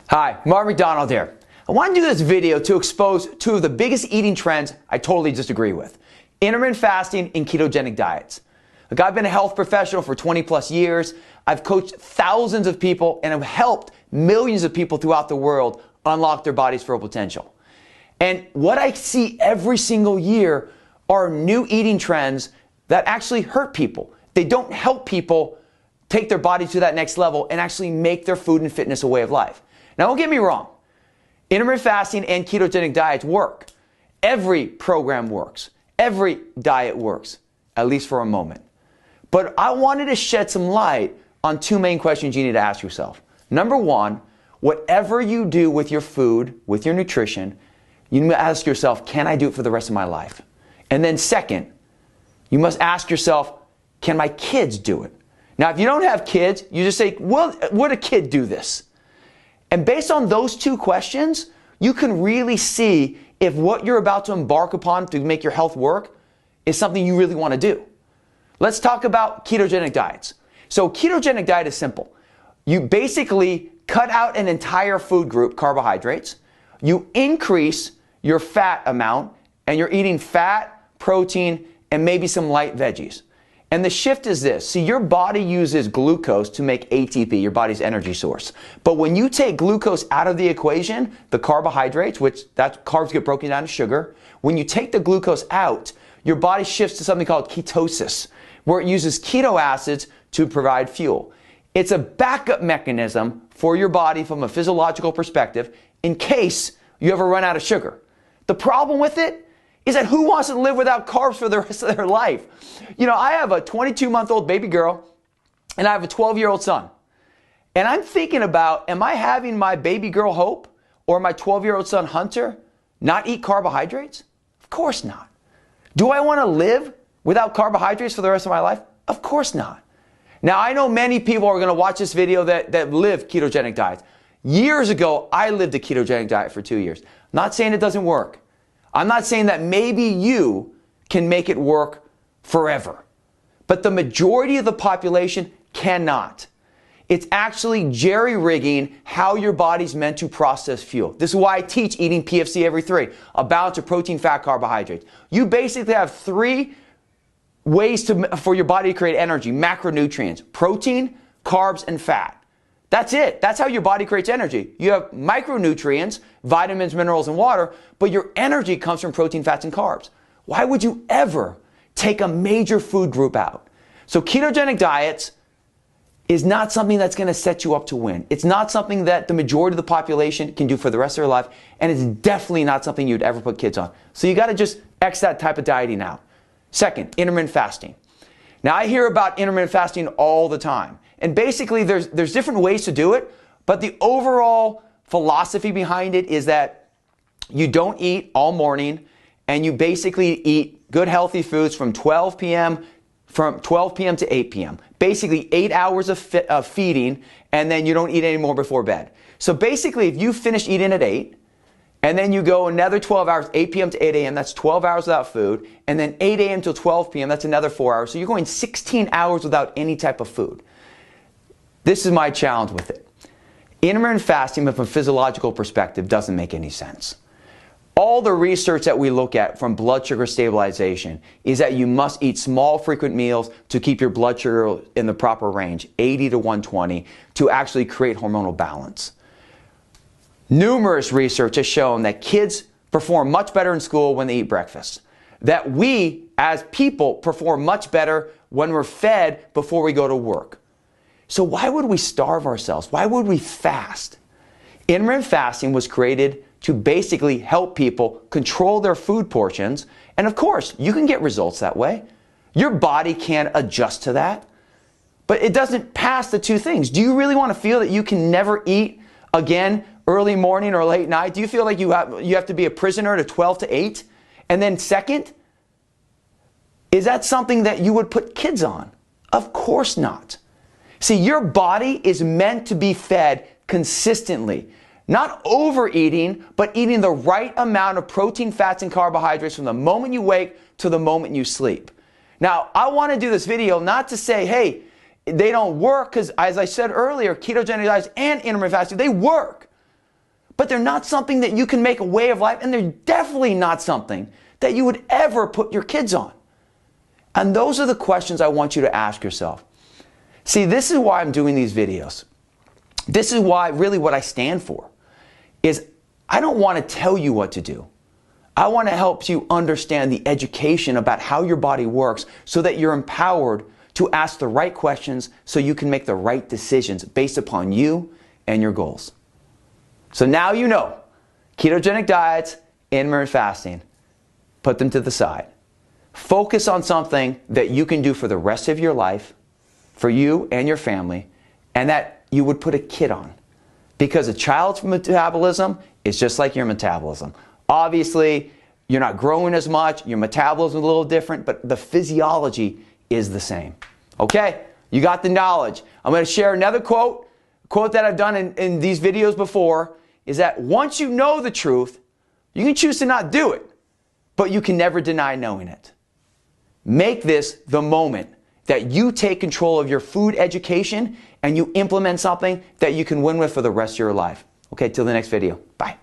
Hi, Mark MacDonald here. I want to do this video to expose two of the biggest eating trends I totally disagree with: intermittent fasting and ketogenic diets. Look, I've been a health professional for 20 plus years. I've coached thousands of people and have helped millions of people throughout the world unlock their body's full potential. And what I see every single year are new eating trends that actually hurt people. They don't help people take their body to that next level and actually make their food and fitness a way of life. Now, don't get me wrong. Intermittent fasting and ketogenic diets work. Every program works. Every diet works, at least for a moment. But I wanted to shed some light on two main questions you need to ask yourself. Number one, whatever you do with your food, with your nutrition, you need to ask yourself, can I do it for the rest of my life? And then second, you must ask yourself, can my kids do it? Now, if you don't have kids, you just say, well, would a kid do this? And based on those two questions, you can really see if what you're about to embark upon to make your health work is something you really want to do. Let's talk about ketogenic diets. So ketogenic diet is simple. You basically cut out an entire food group, carbohydrates. You increase your fat amount, and you're eating fat, protein, and maybe some light veggies. And the shift is this. See, your body uses glucose to make ATP, your body's energy source. But when you take glucose out of the equation, the carbohydrates, which that carbs get broken down to sugar, when you take the glucose out, your body shifts to something called ketosis, where it uses keto acids to provide fuel. It's a backup mechanism for your body from a physiological perspective in case you ever run out of sugar. The problem with it is that who wants to live without carbs for the rest of their life? You know, I have a 22-month-old baby girl and I have a 12-year-old son. And I'm thinking about, am I having my baby girl Hope or my 12-year-old son Hunter not eat carbohydrates? Of course not. Do I want to live without carbohydrates for the rest of my life? Of course not. Now, I know many people are going to watch this video that live ketogenic diets. Years ago, I lived a ketogenic diet for 2 years. I'm not saying it doesn't work. I'm not saying that maybe you can make it work forever. But the majority of the population cannot. It's actually jerry-rigging how your body's meant to process fuel. This is why I teach eating PFC every 3, a balance of protein, fat, carbohydrates. You basically have 3 ways for your body to create energy, macronutrients: protein, carbs, and fat. That's it. That's how your body creates energy. You have micronutrients, vitamins, minerals, and water, but your energy comes from protein, fats, and carbs. Why would you ever take a major food group out? So ketogenic diets is not something that's going to set you up to win. It's not something that the majority of the population can do for the rest of their life, and it's definitely not something you'd ever put kids on. So you got to just X that type of dieting out. Second, intermittent fasting. Now, I hear about intermittent fasting all the time. And basically, there's different ways to do it, but the overall philosophy behind it is that you don't eat all morning, and you basically eat good, healthy foods from 12 p.m. to 8 p.m. Basically, 8 hours of feeding, and then you don't eat any more before bed. So basically, if you finish eating at 8, and then you go another 12 hours, 8 p.m. to 8 a.m., that's 12 hours without food, and then 8 a.m. till 12 p.m., that's another 4 hours. So you're going 16 hours without any type of food. This is my challenge with it. Intermittent fasting from a physiological perspective doesn't make any sense. All the research that we look at from blood sugar stabilization is that you must eat small, frequent meals to keep your blood sugar in the proper range, 80 to 120, to actually create hormonal balance. Numerous research has shown that kids perform much better in school when they eat breakfast. That we, as people, perform much better when we're fed before we go to work. So why would we starve ourselves? Why would we fast? Intermittent fasting was created to basically help people control their food portions. And of course, you can get results that way. Your body can adjust to that. But it doesn't pass the two things. Do you really want to feel that you can never eat again early morning or late night? Do you feel like you have to be a prisoner to 12 to 8? And then second, is that something that you would put kids on? Of course not. See, your body is meant to be fed consistently. Not overeating, but eating the right amount of protein, fats, and carbohydrates from the moment you wake to the moment you sleep. Now, I want to do this video not to say, hey, they don't work, because as I said earlier, ketogenic diets and intermittent fasting, they work. but they're not something that you can make a way of life, and they're definitely not something that you would ever put your kids on. And those are the questions I want you to ask yourself. See, this is why I'm doing these videos. This is why, really what I stand for, is I don't want to tell you what to do. I want to help you understand the education about how your body works so that you're empowered to ask the right questions so you can make the right decisions based upon you and your goals. So now you know, ketogenic diets, intermittent fasting, put them to the side. Focus on something that you can do for the rest of your life, for you and your family, and that you would put a kid on. Because a child's metabolism is just like your metabolism. Obviously, you're not growing as much, your metabolism is a little different, but the physiology is the same. Okay, you got the knowledge. I'm going to share another quote that I've done in these videos before, is that once you know the truth, you can choose to not do it, but you can never deny knowing it. Make this the moment that you take control of your food education and you implement something that you can win with for the rest of your life. Okay, till the next video. Bye.